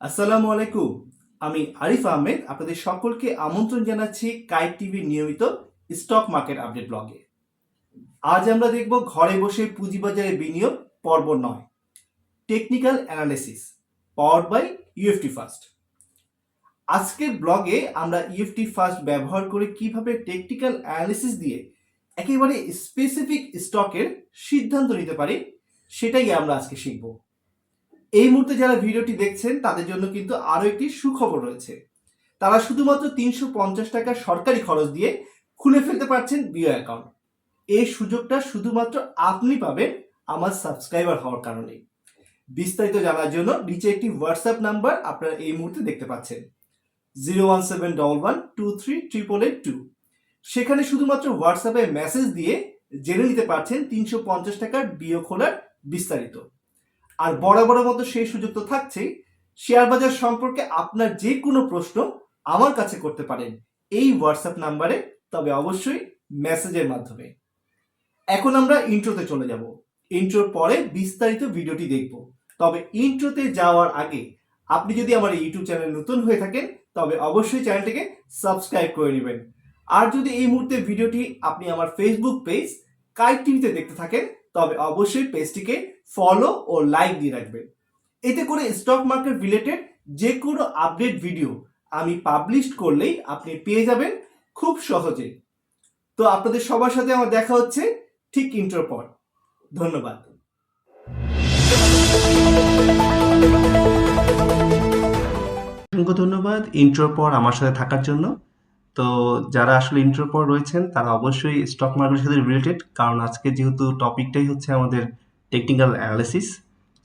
আসসালামু আলাইকুম। আমি আরিফ আহমেদ আপনাদের সকলকে আমন্ত্রণ জানাচ্ছি কাইট টিভির নিয়মিত স্টক মার্কেট আপডেট ব্লগে। আজ আমরা দেখব ঘরে বসে পুঁজিবাজারে বিনিয়োগ পর্ব 9, technical analysis, powered by UFT first. আজকের ব্লগে আমরা ইউএফটি ফার্স্ট ব্যবহার করে কিভাবে টেকনিক্যাল অ্যানালিসিস দিয়ে একেবারে স্পেসিফিক স্টকের সিদ্ধান্ত নিতে পারি সেটাই আমরা আজকে শিখব। এই মুহূর্তে যারা ভিডিওটি দেখছেন তাদের জন্য কিন্তু আরও একটি সুখবর রয়েছে। তারা শুধুমাত্র 350 টাকা সরকারি খরচ দিয়ে খুলে ফেলতে পারছেন বিও অ্যাকাউন্ট। এই সুযোগটা শুধুমাত্র আপনি পাবেন আমার সাবস্ক্রাইবার হওয়ার কারণে। বিস্তারিত জানার জন্য নিচে একটি হোয়াটসঅ্যাপ নাম্বার আপনারা এই মুহূর্তে দেখতে পাচ্ছেন, 01711238882। সেখানে শুধুমাত্র হোয়াটসঅ্যাপে মেসেজ দিয়ে জেনে নিতে পারছেন 350 টাকার বিও খোলার বিস্তারিত। আর বরাবরের মতো সেই সুযোগ তো থাকছেই, শেয়ার বাজার সম্পর্কে আপনার যে কোনো প্রশ্ন আমার কাছে করতে পারেন এই হোয়াটসঅ্যাপ নাম্বারে, তবে অবশ্যই মেসেজের মাধ্যমে। এখন আমরা ইন্ট্রোতে চলে যাব। ইন্ট্রোর পরে বিস্তারিত ভিডিওটি দেখব। তবে ইন্ট্রোতে যাওয়ার আগে আপনি যদি আমার ইউটিউব চ্যানেল নতুন হয়ে থাকেন তবে অবশ্যই চ্যানেলটিকে সাবস্ক্রাইব করে নেবেন। আর যদি এই মুহূর্তে ভিডিওটি আপনি আমার ফেসবুক পেজ কাইট টিভিতে দেখতে থাকেন তবে অবশ্যই পেজটিকে ফলো ও লাইক দিয়ে রাখবেন। এতে করে স্টক মার্কেট রিলেটেড যে কোনো আপডেট ভিডিও আমি পাবলিশ করলেই আপনি পেয়ে যাবেন খুব সহজে। তো আপনাদের সবার সাথে আমার দেখা হচ্ছে ঠিক ইন্ট্রোর পর। ধন্যবাদ। অসংখ্য ধন্যবাদ ইন্ট্রোর পর আমার সাথে থাকার জন্য। তো যারা আসলে ইন্ট্রোর পর রয়েছেন তারা অবশ্যই স্টক মার্কেটের সাথে রিলেটেড, কারণ আজকে যেহেতু টপিকটাই হচ্ছে আমাদের টেকনিক্যাল অ্যানালিসিস,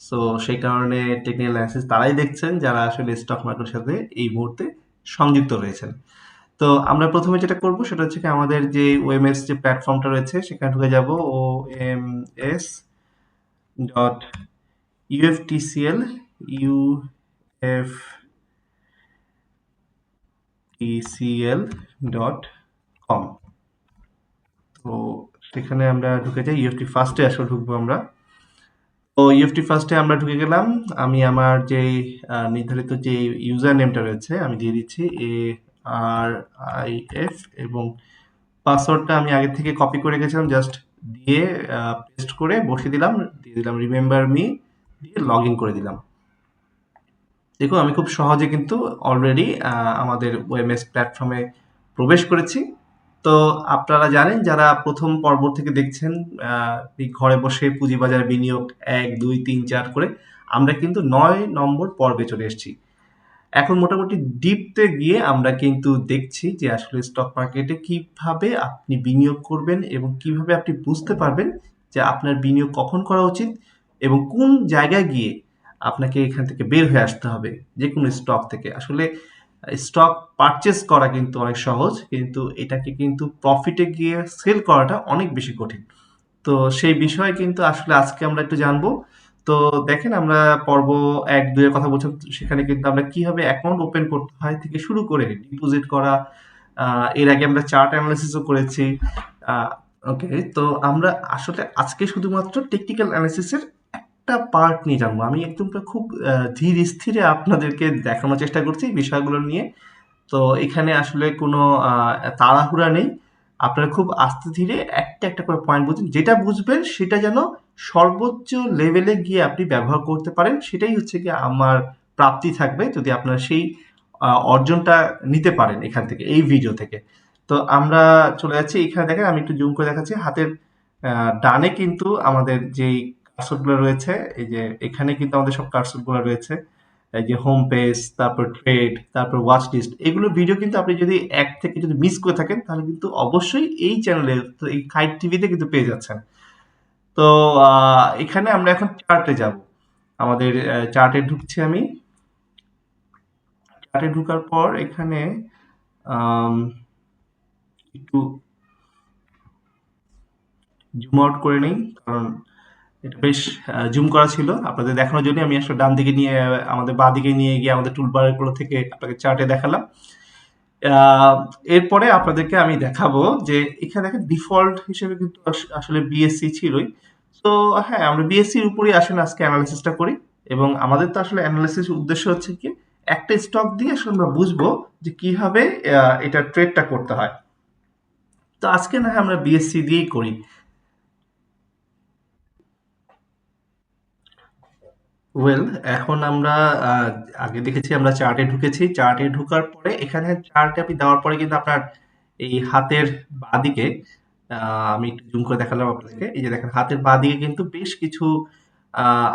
সো সেই কারণে টেকনিক্যাল অ্যানালিসিস তারাই দেখছেন যারা আসলে স্টক মার্কেটের সাথে এই মুহূর্তে সংযুক্ত রয়েছেন। তো আমরা প্রথমে যেটা করব সেটা হচ্ছে কি আমাদের যে ওএমএস যে প্ল্যাটফর্মটা রয়েছে সেখানে ঢুকে যাব oms.uftcl.com। তো সেখানে আমরা ঢুকে যাই, ইউএফটি ফার্স্টে আসলে ঢুকবো আমরা। তো ইউএফটি ফার্স্টে আমরা ঢুকে গেলাম। আমি আমার যে নির্ধারিত যে ইউজার নেমটা রয়েছে আমি দিয়ে দিচ্ছি ARIF, এবং পাসওয়ার্ডটা আমি আগে থেকে কপি করে গেছিলাম, জাস্ট দিয়ে পেস্ট করে বসিয়ে দিলাম, দিয়ে দিলাম রিমেম্বার মি, দিয়ে লগ ইন করে দিলাম। দেখুন আমি খুব সহজে কিন্তু অলরেডি আমাদের ওএমএস প্ল্যাটফর্মে প্রবেশ করেছি। তো আপনারা জানেন যারা প্রথম পর্ব থেকে দেখছেন ঘরে বসে পুঁজিবাজার বিনিয়োগ 1, 2, 3, 4 করে, আমরা কিন্তু 9 নম্বর পর্বে চলে এসেছি। এখন মোটামুটি ডিপতে গিয়ে আমরা কিন্তু দেখছি যে আসলে স্টক মার্কেটে কিভাবে আপনি বিনিয়োগ করবেন এবং কিভাবে আপনি বুঝতে পারবেন যে আপনার বিনিয়োগ কখন করা উচিত এবং কোন জায়গায় গিয়ে আপনাকে এখান থেকে বের হয়ে আসতে হবে যে কোনো স্টক থেকে। আসলে স্টক পারচেস করা কিন্তু অনেক সহজ, কিন্তু এটাকে কিন্তু প্রফিটে গিয়ে সেল করাটা অনেক বেশি কঠিন। তো সেই বিষয়ে কিন্তু আসলে আজকে আমরা একটু জানবো। তো দেখেন আমরা পর্ব 1, 2 এর কথা বলছিলাম, সেখানে কিন্তু আমরা কিভাবে অ্যাকাউন্ট ওপেন করতে হয় থেকে শুরু করে ডিপোজিট করা, এর আগে আমরা চার্ট অ্যানালিসিসও করেছি। ওকে, তো আমরা আসলে আজকে শুধুমাত্র টেকনিক্যাল অ্যানালিসিসের একটা পার্ট নিয়ে জানবো। আমি একদম খুব ধীর স্থিরে আপনাদেরকে দেখানোর চেষ্টা করছি বিষয়গুলো নিয়ে। তো এখানে আসলে কোনো তাড়াহুড়া নেই, আপনারা খুব আস্তে ধীরে একটা একটা করে পয়েন্ট বুঝুন, যেটা বুঝবেন সেটা যেন সর্বোচ্চ লেভেলে গিয়ে আপনি ব্যবহার করতে পারেন, সেটাই হচ্ছে কি আমার প্রাপ্তি থাকবে যদি আপনারা সেই অর্জনটা নিতে পারেন এখান থেকে, এই ভিডিও থেকে। তো আমরা চলে যাচ্ছি, এখানে দেখেন আমি একটু জুম করে দেখাচ্ছি, হাতের ডানে কিন্তু আমাদের যেই কার্সরগুলো রয়েছে, এই যে এখানে কিন্তু আমাদের সব কার্সরগুলো রয়েছে, এই যে হোম পেজ, তারপর ট্রেড, তারপর ওয়াচ লিস্ট, এগুলো ভিডিও কিন্তু আপনি যদি এক থেকে যদি মিস করে থাকেন তাহলে কিন্তু অবশ্যই এই চ্যানেলে, তো এই কাইট টিভিতে কিন্তু পেয়ে যাচ্ছেন। তো এখানে আমরা এখন চার্টে যাব। আমাদের চার্টে ঢুকছি আমি। চার্টে ঢুকার পর এখানে একটু জুম আউট করে নেই, কারণ এটা বেশ জুম করা ছিল। আপনাদের দেখানোর জন্য আমি আসলে ডান দিকে নিয়ে, আমাদের বাঁ দিকে নিয়ে গিয়ে আমাদের টুলবারগুলো থেকে আপনাকে চার্টে দেখালাম। এরপরে আপনাদেরকে আমি দেখাবো যে এখানে দেখেন ডিফল্ট হিসেবে কিন্তু আসলে বিএসসি ছিলই। তো হ্যাঁ, আমরা বিএসসির উপরেই আসলে আজকে অ্যানালিসিসটা করি, এবং আমাদের তো আসলে অ্যানালিসিস উদ্দেশ্য হচ্ছে কি একটা স্টক দিয়ে আসলে আমরা বুঝবো যে কিভাবে এটা ট্রেডটা করতে হয়। তো আজকে না হয় আমরা বিএসসি দিয়েই করি। ওয়েল, এখন আমরা আহ, আগে দেখেছি আমরা চার্টে ঢুকেছি। চার্টে ঢোকার পরে এখানে চার্টে আপনি দেওয়ার পরে কিন্তু আপনার এই হাতের বাঁদিকে আমি একটু জুম করে দেখালাম আপনাদেরকে। এই যে দেখেন হাতের বাঁদিকে কিন্তু বেশ কিছু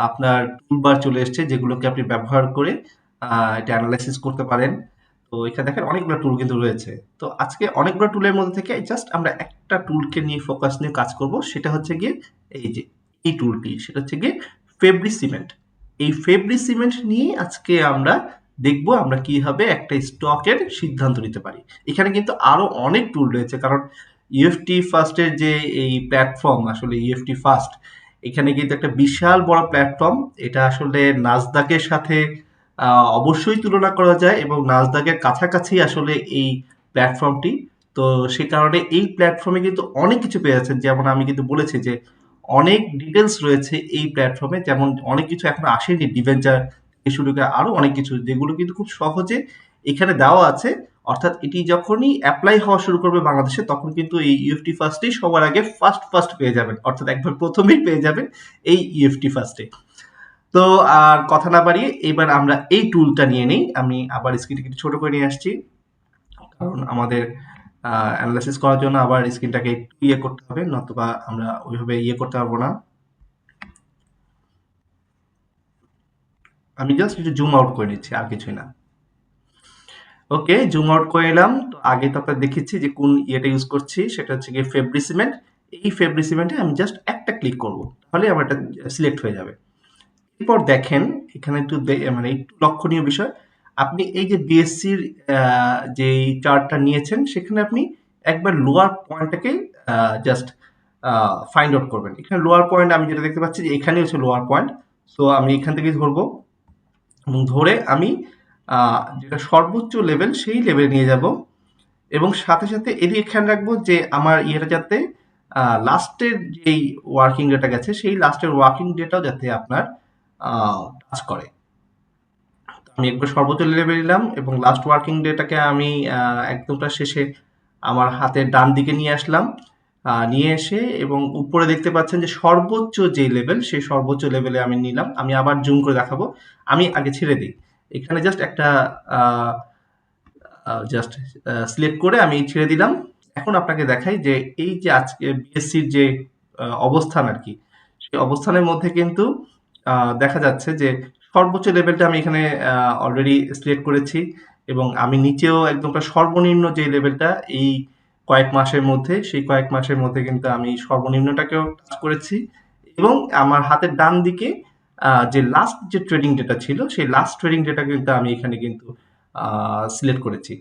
আপনার টুলবার চলে এসেছে, যেগুলোকে আপনি ব্যবহার করে এটা অ্যানালাইসিস করতে পারেন। তো এখানে দেখেন অনেকগুলো টুল কিন্তু রয়েছে। তো আজকে অনেকগুলো টুলের মধ্যে থেকে জাস্ট আমরা একটা টুলকে নিয়ে ফোকাস নিয়ে কাজ করব, সেটা হচ্ছে গিয়ে এই যে এই টুলটি, সেটা হচ্ছে গিয়ে ফেব্রি সিমেন্ট। এই ফেব্রি সিমেন্ট নিয়ে আজকে আমরা দেখব আমরা কিভাবে একটা স্টকের সিদ্ধান্ত নিতে পারি। এখানে কিন্তু আরো অনেক টুল রয়েছে, কারণ ইএফটি ফার্স্টের যে এই প্ল্যাটফর্ম, আসলে ইএফটি ফার্স্ট এখানে কিন্তু একটা বিশাল বড় প্ল্যাটফর্ম। এটা আসলে নাসদাকের সাথে অবশ্যই তুলনা করা যায় এবং নাসদাকের কাছাকাছি আসলে এই প্ল্যাটফর্মটি। তো সে কারণে এই প্ল্যাটফর্মে কিন্তু অনেক কিছু পেয়ে যাচ্ছেন। যেমন আমি কিন্তু বলেছি যে অনেক ডিটেলস রয়েছে এই প্ল্যাটফর্মে, যেমন অনেক কিছু এখনো আসেনি, ডিভেঞ্চার থেকে শুরু করে আরো অনেক কিছু, যেগুলো কিন্তু খুব সহজে এখানে দেওয়া আছে। অর্থাৎ এটি যখনই অ্যাপ্লাই হওয়া শুরু করবে বাংলাদেশে, তখন কিন্তু এই ইউএফটি ফার্স্টেই সবার আগে ফার্স্ট পেয়ে যাবেন, অর্থাৎ একবার প্রথমেই পেয়ে যাবেন এই ইউএফটি ফার্স্টে। তো আর কথা না বাড়িয়ে এবার আমরা এই টুলটা নিয়ে নেই। আমি আবার স্ক্রিনটা একটু ছোট করে নিয়ে আসছি, কারণ আমাদের অ্যানালাইসিস করার জন্য আবার স্ক্রিনটাকে একটু ইয়ে করতে হবে, নতুবা আমরা ওইভাবে ইয়ে করতে পারবো না। আমি জাস্ট একটু জুম আউট করে নিচ্ছি, আর কিছুই না। ওকে, জুম আউট করে এলাম। তো আগে তো আপনার দেখেছি যে কোন ইয়েটা ইউজ করছি, সেটা হচ্ছে গিয়ে ফেব্রি সিমেন্ট। এই ফেব্রি সিমেন্টে আমি জাস্ট একটা ক্লিক করব, তাহলে আমার এটা সিলেক্ট হয়ে যাবে। এরপর দেখেন এখানে একটু মানে একটু লক্ষণীয় বিষয়, আপনি এই যে বিএসসির যে চার্টটা নিয়েছেন, সেখানে আপনি একবার লোয়ার পয়েন্টটাকে জাস্ট ফাইন্ড আউট করবেন। এখানে লোয়ার পয়েন্ট আমি যেটা দেখতে পাচ্ছি যে এখানে হচ্ছে লোয়ার পয়েন্ট। তো আমি এখান থেকে ধরবো এবং ধরে আমি যেটা সর্বোচ্চ লেভেল সেই লেভেলে নিয়ে যাব, এবং সাথে সাথে এদিকে খেয়াল রাখবো যে আমার ইয়েটা যাতে লাস্টের যেই ওয়ার্কিং ডেটা গেছে সেই লাস্টের ওয়ার্কিং ডেটাও যাতে আপনার টাচ করে। আমি একবার সর্বোচ্চ লেভেল নিলাম এবং লাস্ট ওয়ার্কিং ডেটাকে আমি একদমটা শেষে আমার হাতের ডান দিকে নিয়ে আসলাম। নিয়ে এসে এবং উপরে দেখতে পাচ্ছেন যে সর্বোচ্চ যে লেভেল, সেই সর্বোচ্চ লেভেলে আমি নিলাম। আমি আবার জুম করে দেখাবো। আমি আগে ছেড়ে দিই। এখানে জাস্ট একটা জাস্ট সিলেক্ট করে আমি ছেড়ে দিলাম। এখন আপনাকে দেখাই যে এই যে আজকে বিএসসির যে অবস্থান আর কি, সেই অবস্থানের মধ্যে কিন্তু দেখা যাচ্ছে যে সর্বোচ্চ লেভেলটা আমি এখানে অলরেডি সিলেক্ট করেছি, এবং আমি নিচেও একদম সর্বনিম্ন যে লেভেলটা এই কয়েক মাসের মধ্যে, সেই কয়েক মাসের মধ্যে কিন্তু আমি সর্বনিম্নটাকেও টাচ করেছি, এবং আমার হাতের ডান দিকে যে লাস্ট যে ট্রেডিং ডেটা ছিল, সেই লাস্ট ট্রেডিং ডেটা কিন্তু আমি এখানে কিন্তু সিলেক্ট করেছি।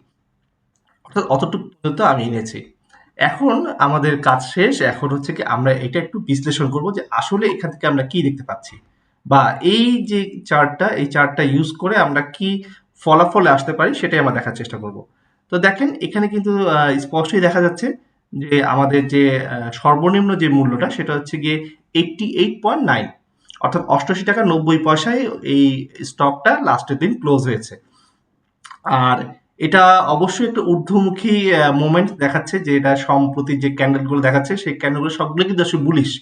অর্থাৎ অতটুকু পর্যন্ত আমি এনেছি। এখন আমাদের কাজ শেষ। এখন হচ্ছে কি আমরা এটা একটু বিশ্লেষণ করব যে আসলে এখান থেকে আমরা কি দেখতে পাচ্ছি, বা এই যে চার্টটা, এই চার্টটা ইউজ করে আমরা কি ফলাফলে আসতে পারি সেটাই আমরা দেখার চেষ্টা করব। তো দেখেন এখানে কিন্তু স্পষ্টই দেখা যাচ্ছে যে আমাদের যে সর্বনিম্ন যে মূল্যটা, সেটা হচ্ছে গিয়ে 88.9, অর্থাৎ 88 টাকা 90 পয়সায় এই স্টকটা লাস্টের দিন ক্লোজ হয়েছে। আর এটা অবশ্যই একটা ঊর্ধ্বমুখী মোমেন্ট দেখাচ্ছে, যে এটা সম্প্রতি যে ক্যান্ডেলগুলো দেখাচ্ছে সেই ক্যান্ডেলগুলো সবগুলো কিন্তু আসলে বুলিশ।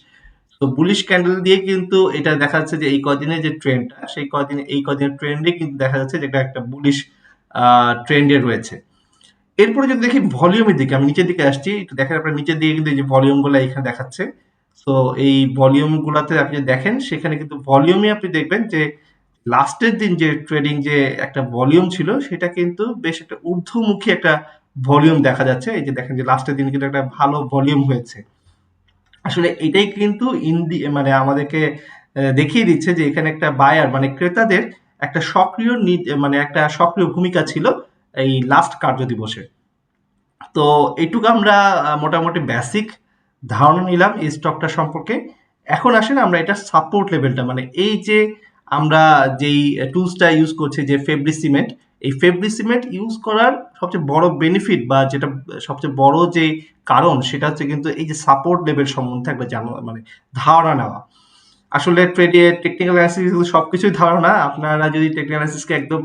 তো বুলিশ ক্যান্ডেল দিয়ে কিন্তু এটা দেখা যাচ্ছে যে এই কদিনের যে ট্রেন্ডটা, সেই কদিনে এই কদিনের ট্রেন্ডে কিন্তু দেখা যাচ্ছে যে এটা একটা বুলিশ ট্রেন্ডে রয়েছে। এরপরে যদি দেখি ভলিউমের দিকে, আমি নিচের দিকে আসছি, একটু দেখেন আপনার নিচের দিকে কিন্তু এই যে ভলিউমগুলো এখানে দেখাচ্ছে। তো এই ভলিউমগুলোতে আপনি দেখেন, সেখানে কিন্তু ভলিউমে আপনি দেখবেন যে লাস্টের দিন যে ট্রেডিং যে একটা ভলিউম ছিল, সেটা কিন্তু বেশ একটা ঊর্ধ্বমুখী একটা ভলিউম দেখা যাচ্ছে। এই যে দেখেন যে লাস্টের দিন কিন্তু একটা ভালো ভলিউম হয়েছে। আসলে এটাই কিন্তু মানে আমাদেরকে দেখিয়ে দিচ্ছে যে এখানে একটা বায়ার মানে ক্রেতাদের একটা সক্রিয় মানে একটা সক্রিয় ভূমিকা ছিল এই লাস্ট কার্য দিবসে। তো এইটুকু আমরা মোটামুটি বেসিক ধারণা নিলাম এই স্টকটা সম্পর্কে। এখন আসেন আমরা এটা সাপোর্ট লেভেলটা, মানে এই যে আমরা যেই টুলসটা ইউজ করছি যে ফেব্রি সিমেন্ট, এই ফেব্রি সিমেন্ট ইউজ করার সবচেয়ে বড় বেনিফিট বা যেটা সবচেয়ে বড় যে কারণ, সেটা হচ্ছে কিন্তু এই যে সাপোর্ট লেভেল সম্বন্ধে একটা মানে ধারণা নেওয়া। আসলে ট্রেডে টেকনিক্যাল অ্যানালিসিস সবকিছুই ধারণা। আপনারা যদি টেকনিক্যাল অ্যানালিসিসকে একদম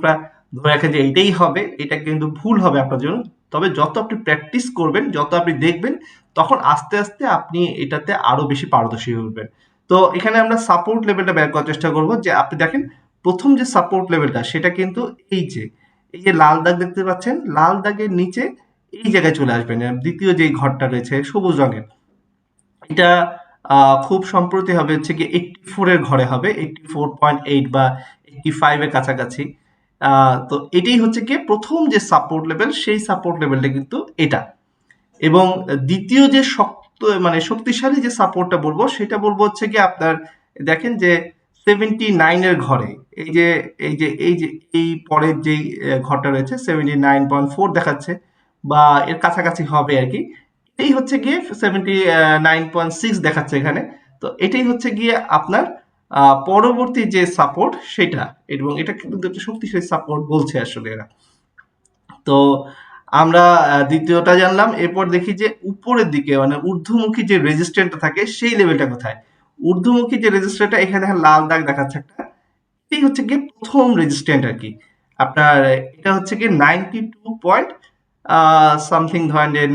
ধরে রাখেন যে এইটাই হবে, এটা কিন্তু ভুল হবে আপনার জন্য। তবে যত আপনি প্র্যাকটিস করবেন, যত আপনি দেখবেন, তখন আস্তে আস্তে আপনি এটাতে আরো বেশি পারদর্শী হয়ে উঠবেন। তো এখানে আমরা সাপোর্ট লেভেলটা বের করার চেষ্টা করব। যে আপনি দেখেন প্রথম যে সাপোর্ট লেভেলটা সেটা কিন্তু এই যে লাল দাগ দেখতে পাচ্ছেন, লাল দাগের নিচে এই জায়গায় চলে আসবেন। দ্বিতীয় যে ঘরটা রয়েছে সবুজ রঙের, এটা খুব সম্প্রতি হবে হচ্ছে কি 84 এর ঘরে হবে, 84.8 বা 85 এর কাছাকাছি। তো এটাই হচ্ছে কি প্রথম যে সাপোর্ট লেভেল, সেই সাপোর্ট লেভেলটা কিন্তু এটা। এবং দ্বিতীয় যে শক্ত মানে শক্তিশালী যে সাপোর্টটা বলবো, সেটা বলবো হচ্ছে কি আপনার দেখেন যে 79 এর ঘরে, এই যে এই পরের যেই ঘরটা রয়েছে 79.4 দেখাচ্ছে, বা এর কাছাকাছি হবে আর কি। এই হচ্ছে গিয়ে 79.6 দেখাচ্ছে এখানে। তো এটাই হচ্ছে গিয়ে আপনার পরবর্তী যে সাপোর্ট সেটা, এবং এটা কিন্তু একটা শক্তিশালী সাপোর্ট বলছে আসলে এরা। তো আমরা দ্বিতীয়টা জানলাম। এরপর দেখি যে উপরের দিকে মানে ঊর্ধ্বমুখী যে রেজিস্ট্যান্টটা থাকে সেই লেভেলটা কোথায়। ঊর্ধ্বমুখী যে রেজিস্ট্যান্টটা এখানে দেখেন লাল দাগ দেখাচ্ছে একটা, এটাই হচ্ছে গিয়ে প্রথম রেজিস্ট্যান্ট আর কি। আপনার এটা হচ্ছে গিয়ে 92 পয়েন্ট সামথিং, ধরেন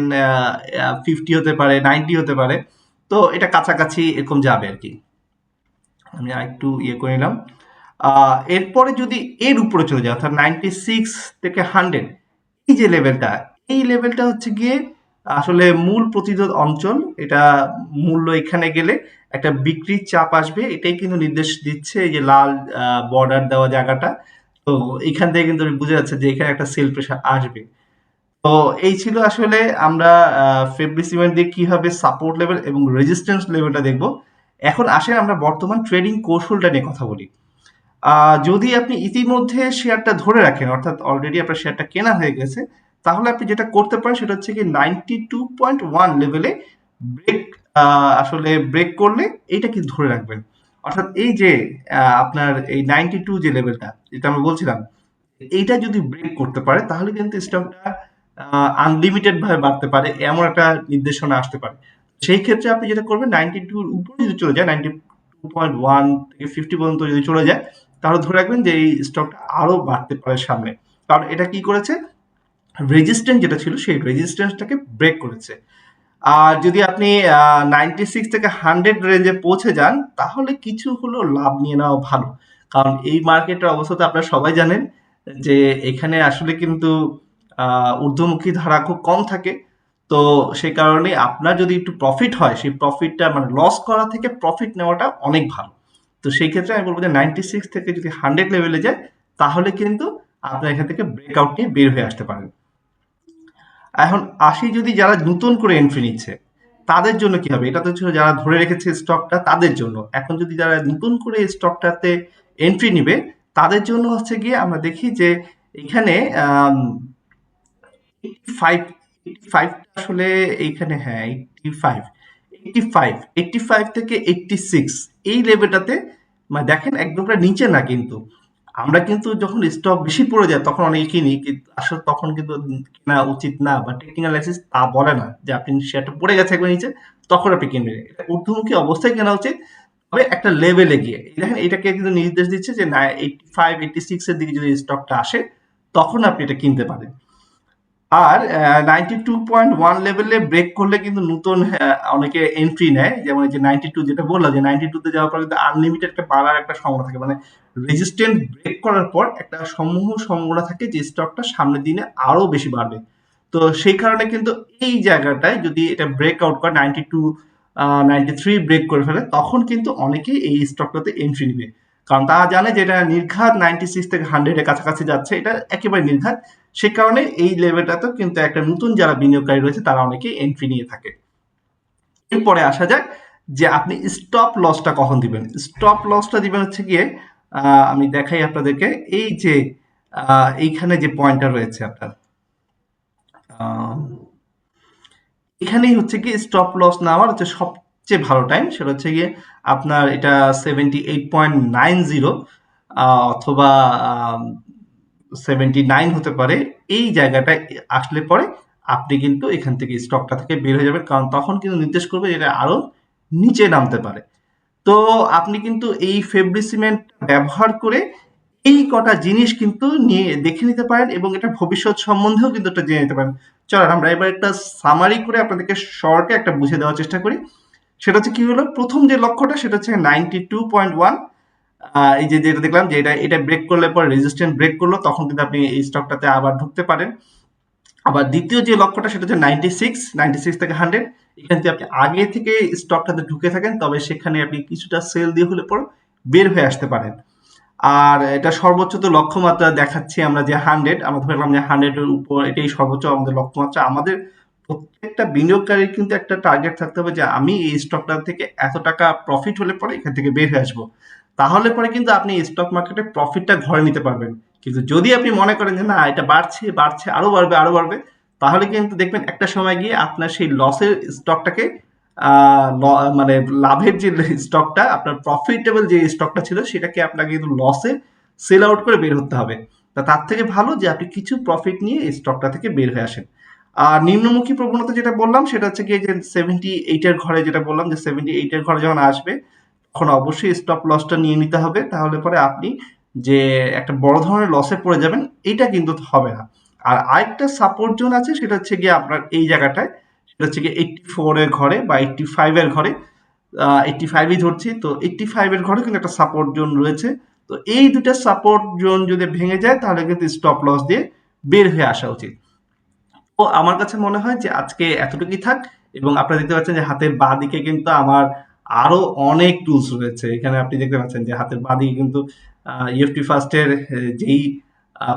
50 হতে পারে, 90 হতে পারে। তো এটা কাছাকাছি এরকম যাবে আর কি। আমি আরেকটু ইয়ে করে নিলাম। এরপরে যদি এর উপরে চলে যায়, অর্থাৎ 96 থেকে 100, এই যে লেভেলটা, এই লেভেলটা হচ্ছে গিয়ে আসলে মূল প্রতিরোধ অঞ্চল। এটা মূল্য এখানে গেলে একটা বিক্রির চাপ আসবে, এটাই কিন্তু নির্দেশ দিচ্ছে এই যে লাল বর্ডার দেওয়া জায়গাটা। তো এখান থেকে কিন্তু বোঝা যাচ্ছে যে এখানে একটা সেল প্রেশার আসবে। তো এই ছিল আসলে আমরা ফেব্রি সিমেন্ট দিয়ে কিভাবে সাপোর্ট লেভেল এবং রেজিস্ট্যান্স লেভেলটা দেখব। এখন আসেন আমরা বর্তমান ট্রেডিং কৌশলটা নিয়ে কথা বলি। যদি আপনি ইতিমধ্যে শেয়ারটা ধরে রাখেন, অর্থাৎ অলরেডি আপনার শেয়ারটা কেনা হয়ে গেছে, তাহলে আপনি যেটা করতে পারেন সেটা হচ্ছে কি 92.1 লেভেলে ব্রেক, আসলে ব্রেক করলে এইটা কি ধরে রাখবেন। অর্থাৎ এই যে আপনার এই 92 যে লেভেলটা যেটা আমরা বলছিলাম, এইটা যদি ব্রেক করতে পারে তাহলে কিন্তু স্টকটা আনলিমিটেড ভাবে বাড়তে পারে, এমন একটা নির্দেশনা আসতে পারে। সেই ক্ষেত্রে আপনি যেটা করবেন, 92 এর উপরে যদি চলে যায়, 92.1 থেকে 50 পর্যন্ত যদি চলে যায়, তাহলে ধরে রাখবেন যে এই স্টকটা আরো বাড়তে পারে সামনে। কারণ এটা কি করেছে, রেজিস্ট্যান্স যেটা ছিল সেই রেজিস্ট্যান্সটাকে ব্রেক করেছে। আর যদি আপনি 96 থেকে 100 রেঞ্জে পৌঁছে যান, তাহলে কিছু হলেও লাভ নিয়ে নেওয়া ভালো। কারণ এই মার্কেটের অবস্থা তো আপনারা সবাই জানেন যে এখানে আসলে কিন্তু ঊর্ধ্বমুখী ধারা খুব কম থাকে। তো সেই কারণে আপনার যদি একটু প্রফিট হয়, সেই প্রফিটটা মানে লস করা থেকে প্রফিট নেওয়াটা অনেক ভালো। তো সেই ক্ষেত্রে আমি বলবো যে 96 থেকে যদি 100 লেভেলে যায়, তাহলে কিন্তু আপনার এখান থেকে ব্রেকআউট নিয়ে বের হয়ে আসতে পারেন। এখন আসি যদি যারা নতুন করে এন্ট্রি নিচ্ছে, তাদের জন্য কি হবে? এটা তো ছিল যারা ধরে রেখেছে স্টকটা তাদের জন্য। এখন যদি যারা নতুন করে স্টকটাতে এন্ট্রি নিবে, তাদের জন্য হচ্ছে গিয়ে আমরা দেখি যে এখানে 85 85 আসলে এইখানে, হ্যাঁ 85 85 85 থেকে 86 এই লেভেলটাতে মানে দেখেন একদম নিচে না কিন্তু। আমরা কিন্তু যখন স্টক বেশি পড়ে যায় তখন অনেকে কিনি, কিন্তু আসলে তখন কিন্তু কেনা উচিত না, বা টেকনিক্যাল অ্যানালাইসিস তা বলে না যে আপনি শেয়ারটা পড়ে গেছে একবার নিচে তখন আপনি কিনবেন। এটা ঊর্ধ্বমুখী অবস্থায় কেনা উচিত, তবে একটা লেভেলে গিয়ে। দেখেন এটাকে কিন্তু নির্দেশ দিচ্ছে যে না 85 86 এর দিকে যদি স্টকটা আসে, তখন আপনি এটা কিনতে পারেন। আর 92.1 লেভেলে ব্রেক করলে কিন্তু নতুন অনেকে এন্ট্রি নেয়, যেমন এই যে 92 যেটা বললাম যে 92 তে যাওয়ার পর কিন্তু আনলিমিটেড একটা বাড়ার একটা সম্ভাবনা থাকে, মানে রেজিস্ট্যান্স ব্রেক করার পর একটা সম্ভাবনা থাকে যে স্টকটা সামনের দিনে আরো বেশি বাড়বে। তো সেই কারণে কিন্তু এই জায়গাটায় যদি এটা ব্রেক আউট করে 92 93 ব্রেক করে ফেলে, তখন কিন্তু অনেকেই এই স্টকটাতে এন্ট্রি নিবে। কারণ তারা জানে যে এটা নির্ঘাত 96 থেকে 100 এর কাছাকাছি যাচ্ছে, এটা একেবারে নির্ঘাত। সে কারণে এই লেভেলটাতে কিন্তু একটা নতুন যারা বিনিয়োগকারী রয়েছে তারা অনেকে এন্ট্রি নিয়ে থাকে। এরপরে আসা যাক যে আপনি স্টপ লসটা কখন দিবেন। স্টপ লসটা দিবেন হচ্ছে গিয়ে আমি দেখাই আপনাদেরকে, এই যে এইখানে যে পয়েন্টটা রয়েছে আপনার, আহ, এখানেই হচ্ছে কি স্টপ লস নেওয়ার হচ্ছে সবচেয়ে ভালো টাইম। সেটা হচ্ছে গিয়ে আপনার এটা 78.90 অথবা 79 হতে পারে। এই জায়গাটায় আসলে পরে আপনি কিন্তু এখান থেকে স্টকটা থেকে বের হয়ে যাবেন, কারণ তখন কিন্তু নির্দেশ করবে এটা আরো নিচে নামতে পারে। তো আপনি কিন্তু এই ফেব্রি সিমেন্ট ব্যবহার করে এই কটা জিনিস কিন্তু নিয়ে দেখে নিতে পারেন এবং এটা ভবিষ্যৎ সম্বন্ধেও কিন্তু একটা জেনে নিতে পারেন। চলেন আমরা এবার একটা সামারি করে আপনাদেরকে শর্টে একটা বুঝে দেওয়ার চেষ্টা করি। সেটা হচ্ছে কি হলো, প্রথম যে লক্ষ্যটা সেটা হচ্ছে 92.1। এই যে যেটা দেখলাম যে এটা ব্রেক করলে পরে রেজিস্ট্যান্স ব্রেক করলো, তখন কিন্তু আপনি এই স্টকটাতে আবার ঢুকতে পারেন। আবার দ্বিতীয় যে লক্ষ্যটা সেটা হচ্ছে 96 থেকে 100। এখান থেকে আপনি আগে থেকে স্টকটাতে ঢুকে থাকেন, তবে সেখানে আপনি কিছুটা সেল দিয়ে হলে পরে বের হয়ে আসতে পারেন। আর এটা সর্বোচ্চ তো লক্ষ্যমাত্রা দেখাচ্ছি আমরা যে 100, আমরা ধরলাম যে 100 এর উপর এটাই সর্বোচ্চ আমাদের লক্ষ্যমাত্রা। আমাদের প্রত্যেকটা বিনিয়োগকারীর কিন্তু একটা টার্গেট থাকতে হবে যে আমি এই স্টকটা থেকে এত টাকা প্রফিট হলে পরে এখান থেকে বের হয়ে আসবো। তাহলে পরে কিন্তু আপনি স্টক মার্কেটে প্রফিটটা ঘরে নিতে পারবেন। কিন্তু যদি আপনি মনে করেন যে না এটা বাড়ছে বাড়ছে আরো বাড়বে আরো বাড়বে, তাহলে কিন্তু দেখবেন একটা সময় গিয়ে আপনার সেই লসের স্টকটাকে মানে লাভের যে স্টকটা, আপনার প্রফিটেবল যে স্টকটা ছিল সেটাকে আপনাকে কিন্তু লসে সেল আউট করে বের হতে হবে। তার থেকে ভালো যে আপনি কিছু প্রফিট নিয়ে এই স্টকটা থেকে বের হয়ে আসেন। আর নিম্নমুখী প্রবণতা যেটা বললাম সেটা হচ্ছে কি, যে 78 এর ঘরে, যেটা বললাম যে 78 এর ঘরে যখন আসবে তখন অবশ্যই স্টপ লসটা নিয়ে নিতে হবে। তাহলে পরে আপনি যে একটা বড় ধরনের লসে পড়ে যাবেন এটা কিন্তু হবে না। আর আরেকটা সাপোর্ট জোন আছে সেটা হচ্ছে গিয়ে আপনার এই জায়গাটায়, সেটা হচ্ছে গিয়ে 84 এর ঘরে বা 85 এর ঘরে। 85ই ধরছি, তো 85 এর ঘরে কিন্তু একটা সাপোর্ট জোন রয়েছে। তো এই দুটা সাপোর্ট জোন যদি ভেঙে যায় তাহলে কিন্তু স্টপ লস দিয়ে বের হয়ে আসা উচিত। তো আমার কাছে মনে হয় যে আজকে এতটুকুই থাক। এবং আপনারা দেখতে পাচ্ছেন যে হাতের বাঁ দিকে কিন্তু আমার আরো অনেক টুলস রয়েছে। এখানে আপনি দেখতে পাচ্ছেন যে হাতের বাঁ দিকে কিন্তু ইএফটি ফার্স্টের যেই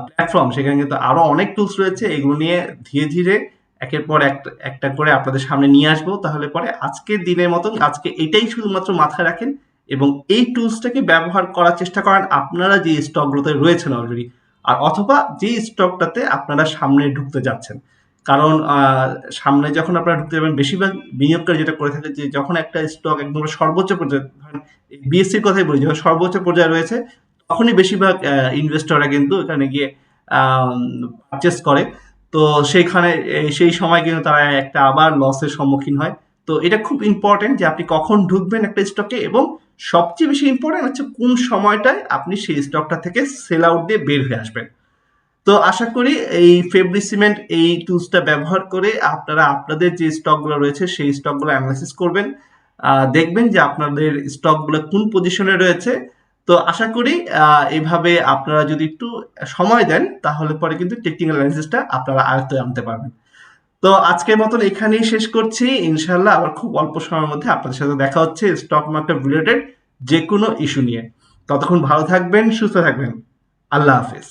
প্ল্যাটফর্ম, সেখানে কিন্তু আরো অনেক টুলস রয়েছে। এগুলো নিয়ে ধীরে ধীরে একের পর একটা একটা করে আপনাদের সামনে নিয়ে আসবো। তাহলে পরে আজকের দিনের মতন আজকে এটাই শুধুমাত্র মাথায় রাখেন এবং এই টুলসটাকে ব্যবহার করার চেষ্টা করেন আপনারা যে স্টকগুলোতে রয়েছেন অলরেডি, আর অথবা যে স্টকটাতে আপনারা সামনে ঢুকতে যাচ্ছেন। কারণ সামনে যখন আপনারা ঢুকতে যাবেন, বেশিরভাগ বিনিয়োগকারী যেটা করে থাকে যে যখন একটা স্টক একদম সর্বোচ্চ পর্যায়ে, ধরেন বিএসসির কথাই বলি, যখন সর্বোচ্চ পর্যায়ে রয়েছে তখনই বেশিরভাগ ইনভেস্টররা কিন্তু এখানে গিয়ে পারচেস করে। তো সেইখানে সেই সময় কিন্তু তারা একটা আবার লসের সম্মুখীন হয়। তো এটা খুব ইম্পর্টেন্ট যে আপনি কখন ঢুকবেন একটা স্টকে, এবং সবচেয়ে বেশি ইম্পর্টেন্ট হচ্ছে কোন সময়টায় আপনি সেই স্টকটা থেকে সেল আউট দিয়ে বের হয়ে আসবেন। তো আশা করি এই ফেব্রি সিমেন্ট এই টুলসটা ব্যবহার করে আপনারা আপনাদের যে স্টকগুলো রয়েছে সেই স্টকগুলো অ্যানালাইসিস করবেন। দেখবেন যে আপনাদের স্টকগুলো কোন পজিশনে রয়েছে। তো আশা করি এভাবে আপনারা যদি একটু সময় দেন তাহলে পরে কিন্তু টেকনিক্যাল অ্যানালাইসিসটা আপনারা আয়ত্তে আনতে পারবেন। তো আজকের মতন এখানেই শেষ করছি। ইনশাল্লাহ আবার খুব অল্প সময়ের মধ্যে আপনাদের সাথে দেখা হচ্ছে স্টক মার্কেট রিলেটেড যে কোনো ইস্যু নিয়ে। ততক্ষণ ভালো থাকবেন, সুস্থ থাকবেন। আল্লাহ হাফেজ।